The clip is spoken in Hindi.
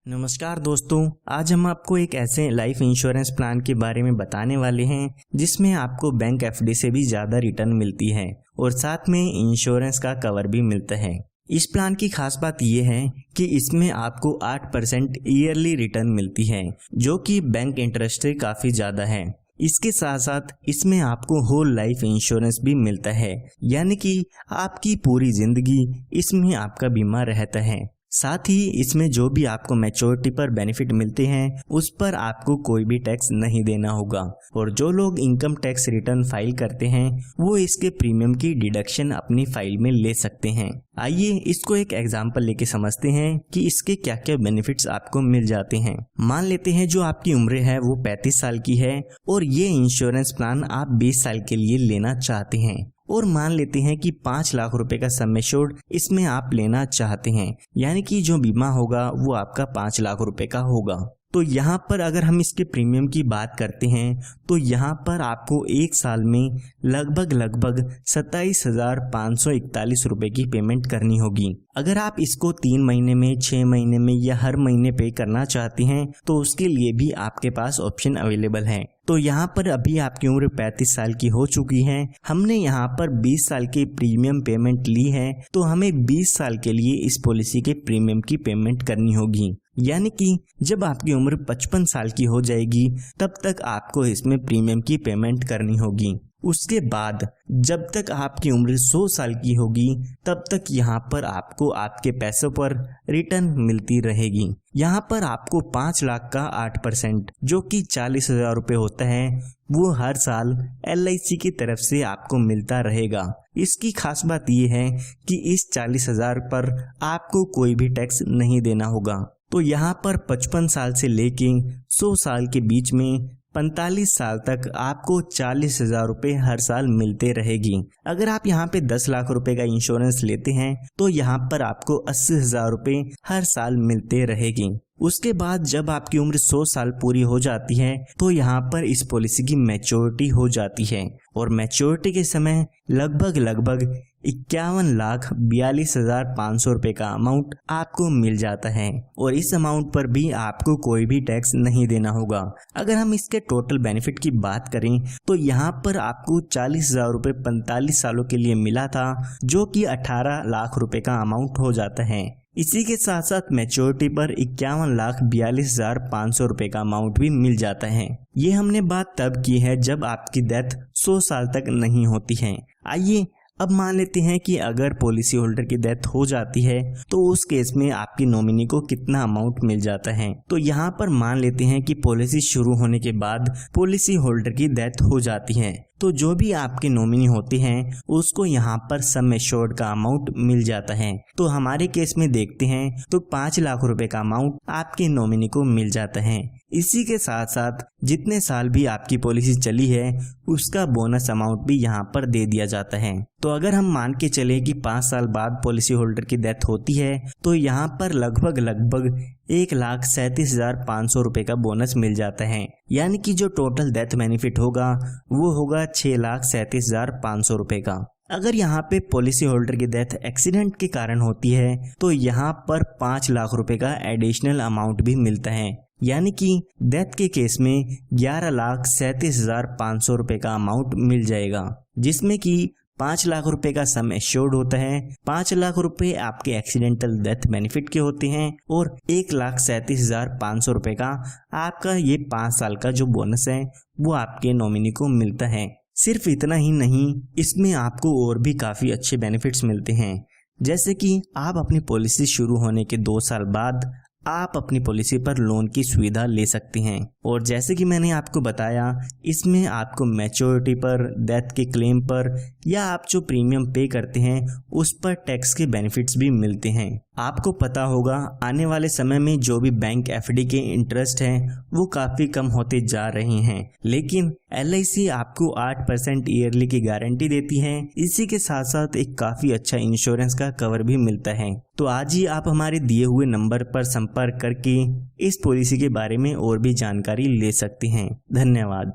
नमस्कार दोस्तों, आज हम आपको एक ऐसे लाइफ इंश्योरेंस प्लान के बारे में बताने वाले हैं जिसमें आपको बैंक एफडी से भी ज़्यादा रिटर्न मिलती है और साथ में इंश्योरेंस का कवर भी मिलता है। इस प्लान की खास बात यह है कि इसमें आपको 8% ईयरली रिटर्न मिलती है, जो कि बैंक इंटरेस्ट से काफ़ी ज़्यादा है। इसके साथ साथ इसमें आपको होल लाइफ इंश्योरेंस भी मिलता है, यानी कि आपकी पूरी जिंदगी इसमें आपका बीमा रहता है। साथ ही इसमें जो भी आपको मैच्योरिटी पर बेनिफिट मिलते हैं उस पर आपको कोई भी टैक्स नहीं देना होगा, और जो लोग इनकम टैक्स रिटर्न फाइल करते हैं वो इसके प्रीमियम की डिडक्शन अपनी फाइल में ले सकते हैं। आइए इसको एक एग्जांपल लेके समझते हैं कि इसके क्या क्या बेनिफिट्स आपको मिल जाते हैं। मान लेते हैं जो आपकी उम्र है वो 35 साल की है और ये इंश्योरेंस प्लान आप 20 साल के लिए लेना चाहते हैं, और मान लेते हैं कि 5 लाख रुपए का सम एश्योर्ड इसमें आप लेना चाहते हैं, यानी कि जो बीमा होगा वो आपका 5 लाख रुपए का होगा। तो यहाँ पर अगर हम इसके प्रीमियम की बात करते हैं तो यहाँ पर आपको एक साल में लगभग 27,541 रुपए की पेमेंट करनी होगी। अगर आप इसको 3 महीने में, 6 महीने में या हर महीने पे करना चाहते हैं तो उसके लिए भी आपके पास ऑप्शन अवेलेबल है। तो यहाँ पर अभी आपकी उम्र 35 साल की हो चुकी है, हमने यहाँ पर 20 साल की प्रीमियम पेमेंट ली है, तो हमें 20 साल के लिए इस पॉलिसी के प्रीमियम की पेमेंट करनी होगी। यानी कि जब आपकी उम्र 55 साल की हो जाएगी तब तक आपको इसमें प्रीमियम की पेमेंट करनी होगी। उसके बाद जब तक आपकी उम्र 100 साल की होगी तब तक यहाँ पर आपको आपके पैसों पर रिटर्न मिलती रहेगी। यहाँ पर आपको 5 लाख का 8% जो कि 40,000 रुपये होता है वो हर साल LIC की तरफ से आपको मिलता रहेगा। इसकी खास बात यह है कि इस 40,000 पर आपको कोई भी टैक्स नहीं देना होगा। तो यहाँ पर 55 साल से लेके 100 साल के बीच में 45 साल तक आपको 40,000 रुपये हर साल मिलते रहेगी। अगर आप यहाँ पे 10 लाख रुपए का इंश्योरेंस लेते हैं तो यहाँ पर आपको 80,000 रुपये हर साल मिलते रहेगी। उसके बाद जब आपकी उम्र 100 साल पूरी हो जाती है तो यहाँ पर इस पॉलिसी की मैच्योरिटी हो जाती है, और मैच्योरिटी के समय लगभग 51,42,500 रुपये का अमाउंट आपको मिल जाता है, और इस अमाउंट पर भी आपको कोई भी टैक्स नहीं देना होगा। अगर हम इसके टोटल बेनिफिट की बात करें तो यहाँ पर आपको 40,000 रुपये 45 सालों के लिए मिला था, जो कि 18 लाख रुपए का अमाउंट हो जाता है। इसी के साथ साथ मैच्योरिटी पर 51,42,500 रुपये का अमाउंट भी मिल जाता है। ये हमने बात तब की है जब आपकी डेथ 100 साल तक नहीं होती है। आइए अब मान लेते हैं कि अगर पॉलिसी होल्डर की डेथ हो जाती है तो उस केस में आपकी नॉमिनी को कितना अमाउंट मिल जाता है। तो यहाँ पर मान लेते हैं कि पॉलिसी शुरू होने के बाद पॉलिसी होल्डर की डेथ हो जाती है, तो जो भी आपके नॉमिनी होते हैं उसको यहाँ पर सम एश्योर्ड का अमाउंट मिल जाता है। तो हमारे केस में देखते हैं तो 5 लाख रुपए का अमाउंट आपके नॉमिनी को मिल जाता है। इसी के साथ साथ जितने साल भी आपकी पॉलिसी चली है उसका बोनस अमाउंट भी यहाँ पर दे दिया जाता है। तो अगर हम मान के चले कि 5 साल बाद पॉलिसी होल्डर की डेथ होती है तो यहाँ पर लगभग 1,37,500 रुपये का बोनस मिल जाता है, यानी कि जो टोटल डेथ बेनिफिट होगा वो होगा 6,37,500 रुपये का। अगर यहाँ पे पॉलिसी होल्डर की डेथ एक्सीडेंट के कारण होती है तो यहाँ पर 5 लाख रुपए का एडिशनल अमाउंट भी मिलता है, यानी कि डेथ के केस में 11,37,500 रुपये का अमाउंट मिल जाएगा, जिसमें कि 5 लाख रुपए का सम एश्योर्ड होता है, 5 लाख रुपए आपके एक्सीडेंटल डेथ बेनिफिट के होते हैं, और 1,37,500 रुपये का आपका ये 5 साल का जो बोनस है वो आपके नॉमिनी को मिलता है। सिर्फ इतना ही नहीं, इसमें आपको और भी काफ़ी अच्छे बेनिफिट्स मिलते हैं, जैसे कि आप अपनी पॉलिसी शुरू होने के 2 साल बाद आप अपनी पॉलिसी पर लोन की सुविधा ले सकते हैं, और जैसे कि मैंने आपको बताया इसमें आपको मैच्योरिटी पर, डेथ के क्लेम पर या आप जो प्रीमियम पे करते हैं उस पर टैक्स के बेनिफिट्स भी मिलते हैं। आपको पता होगा आने वाले समय में जो भी बैंक एफडी के इंटरेस्ट हैं वो काफ़ी कम होते जा रहे हैं, लेकिन LIC आपको 8% ईयरली की गारंटी देती है। इसी के साथ साथ एक काफ़ी अच्छा इंश्योरेंस का कवर भी मिलता है। तो आज ही आप हमारे दिए हुए नंबर पर संपर्क करके इस पॉलिसी के बारे में और भी जानकारी ले सकते हैं। धन्यवाद।